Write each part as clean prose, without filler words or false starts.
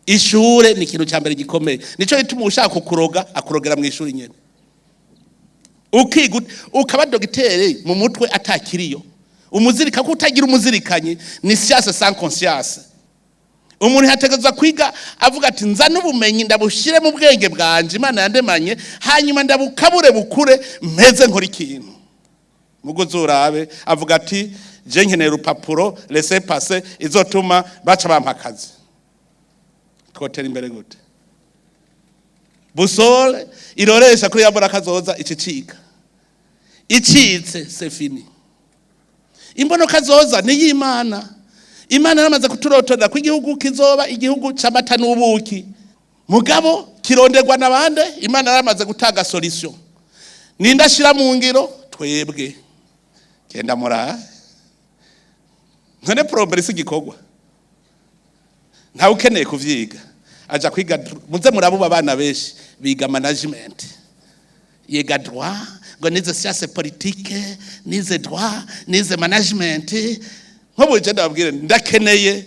ishure ni ikintu cyambere gikomeye, nico gituma ushaka kukuroga akurogera mu ishuri nyene. Ukiga ukaba dogiteri mu mutwe atakiriyo, umuzirika ko utagira umuzirikanye ni science sans conscience. Umuntu hategezwa kwiga avuga ati nzana ubumenyi ndabushire mu bwenge bwanje Imana yandemanye, hanyuma ndabukabure bukure mpeze nkora ikintu. Muguzurabe avuga ati je nkeneye urupapuro laisser passer izotuma baca bampakazi. Twotera imbere gute? Busole iroresha kuri yabora kazoza icicika. Icitse c'est fini. Imbono kazoza ni y'Imana. Imana yaramaze kuturotorera ko igihugu kizoba igihugu c'amata n'ubuki. Mugabo kironderwa nabande, Imana yaramaze gutanga solution. Nindashira mu ngiro twebwe. Kenda mura. None problem sigikogwa. Nta ukeneye kuvyiga. Aja kwiga muze murabuba abana benshi biga management. Yega droit, ngo nize science politique, nize droit, nize management. Nkobo je ndababwire ndakeneye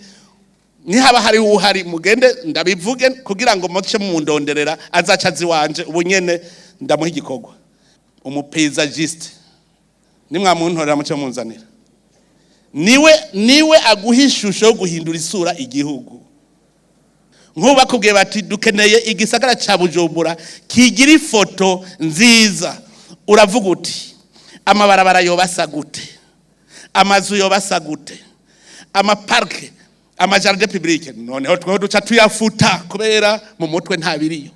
ni haba hari uhari mugende ndabivuge kugira ngo muce mu ndonderera azacazi wanje ubunyene ndamuha igikogwa. Umupaysagiste nimwa muntorera muce munzanira. Niwe aguhishusho yo guhindura isura igihugu. Nkuba kubwiye bati dukeneye igisagara ca Bujumbura kigira ifoto nziza. Uravuga uti amabarabara yobasa gute, amazu yobasa gute, amaparke, amajardin public. Noneho twe duca tuyafuta kubera mu mutwe nta biriyo.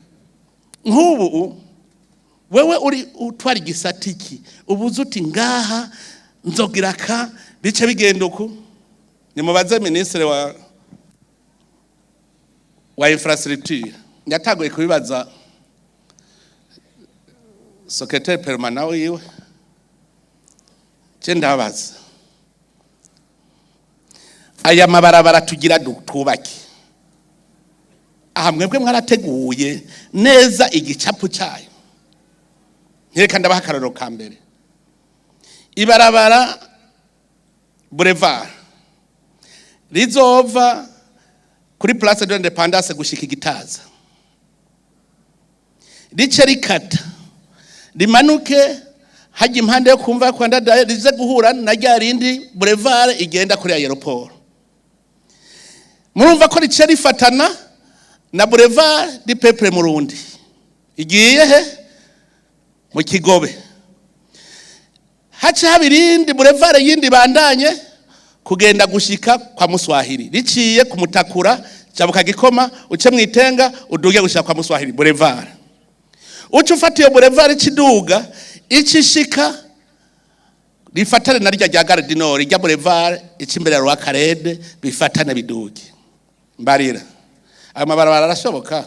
Nkubu wewe uri utwara igisatiki ubuze uti ngaha nzogira ka bice bigenda uku. Nimubaze ministre wa infrastructure yatagoye kubibaza secrétaire permanent wiwe. Je ndabaza aya mabarabara tugira twubake, aha mwebwe mwarateguye neza igicapu cyayo. Ntireka ndabaha akarorero ka mbere. Ibarabara boulevard rizova kuri place de l'Indépendance gushika Gitaza, rice rikata rimanuke haje impande yo kumva kwa ndadaye rize guhura na ryarindi boulevard igenda kuri aeroport. Murumva ko rice rifatana na boulevard di Peuple Murundi igiye he mu Kigobe. Hace habirindi boulevard yindi bandanye kugenda gushika kwa Muswahili riciye kumutakura cabuka Gikoma uce mwitenga uduge gushika kwa Muswahili boulevard. Ucu ufatiye boulevard ciduga icishika rifatane na rya Gare du Nord rya boulevard icimbere ya Karede bifatane biduge. Mbarira ayo mabarabara arashoboka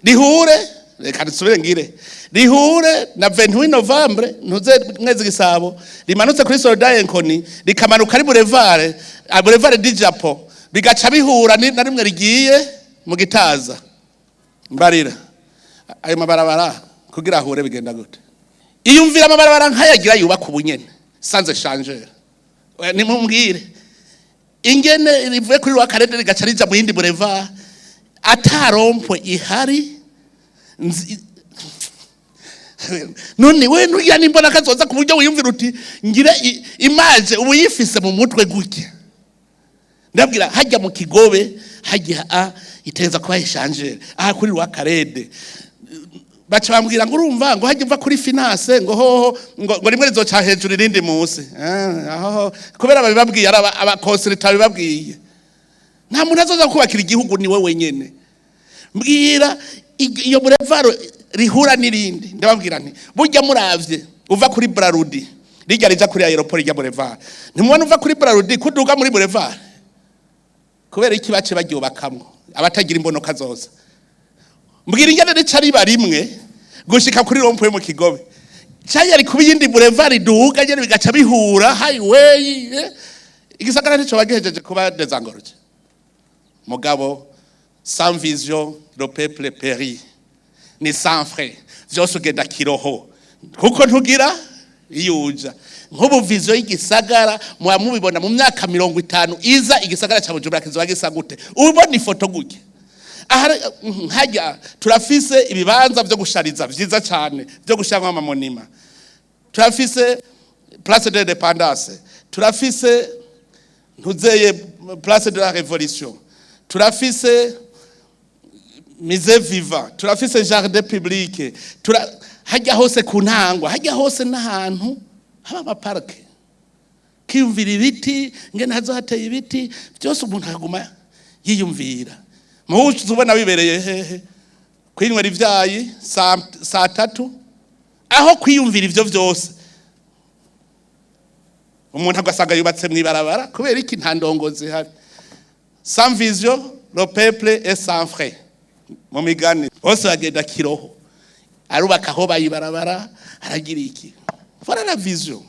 rihure, reka nsubire ngire rihure na 28 Novembre ntuze mwezi Gisabo rimanutse kuri Soldat Enkoni rikamanuka ari boulevard di Japo bigaca bihura na rimwe rigiye mu Gitaza. Mbarira ayo mabarabara kugira hure bigenda gute? Iyumvira amabarabara nkayagira yubaka ubunyene sans changer. Ni mumbwire ingene rivuye kuri wa Karede rigaca rija mu yindi boulevard atarompo ihari. None we nuya nimbona kazoza kuburyo wiyumvira uti ngire image ubu yifise mu mutwe gutya. Ndabwira hajya mu Kigobe hajya iteza kuba changer aha kuri wa Karede baca bambwira ngo urumva ngo hajya mva kuri finance ngo hoho ngo rimwe rizoca hejuru irindi munsi aho kubera babibabwiye aba consultant babibabwiye. Nta muntu azoza kubakira igihugu ni we wenyene. Mbwira iyo boulevard rihura nirindi ndababwira nti burya muravye uva kuri Brarudi rijya rija kuri aeroport ya boulevard ntimubona uva kuri Brarudi kuduga muri boulevard kubera iki bace bagiyobakamwo abatagira imbono kazoza. Mbwira ingene rica riba rimwe gushika kuri rompo mu Kigobe cyari ari kubiyindi boulevard duga nyene bigaca bihura highway igisagara nico bagejeje kuba dezangoroje. Mugabo sans vision le peuple périt, ni sans frais vyose ugenda kiroho kuko ntugira iyuja. Nk'ubu vision y'igisagara mubibona mu myaka 50 iza igisagara cya Bujumbura kizoba gisa gute? Ubona ifoto gutya hajya turafise ibibanza byo gushariza vyiza cyane byo gushyiramo amamonima, turafise place de l'indépendance, turafise ntuzeye place de la révolution, turafise musée vivant, turafise jardin public, hajya hose ku ntangwa, hajya hose n'ahantu haba amaparke, kiyumvira ibiti ngene hazo hateye ibiti byose umuntu aguma yiyumvira. Muhuzu ubona bibereye hehe kwinywera ivyayi saa 3 aho kwiyumvira ivyo byose umuntu agasanga yubatse mwibarabara kubera iki nta ndongozi hari. Sans vision le peuple est sans frais. Mu migani bose bagenda kiroho arubaka aho bayibarabara aragira iki. Voilà la vision.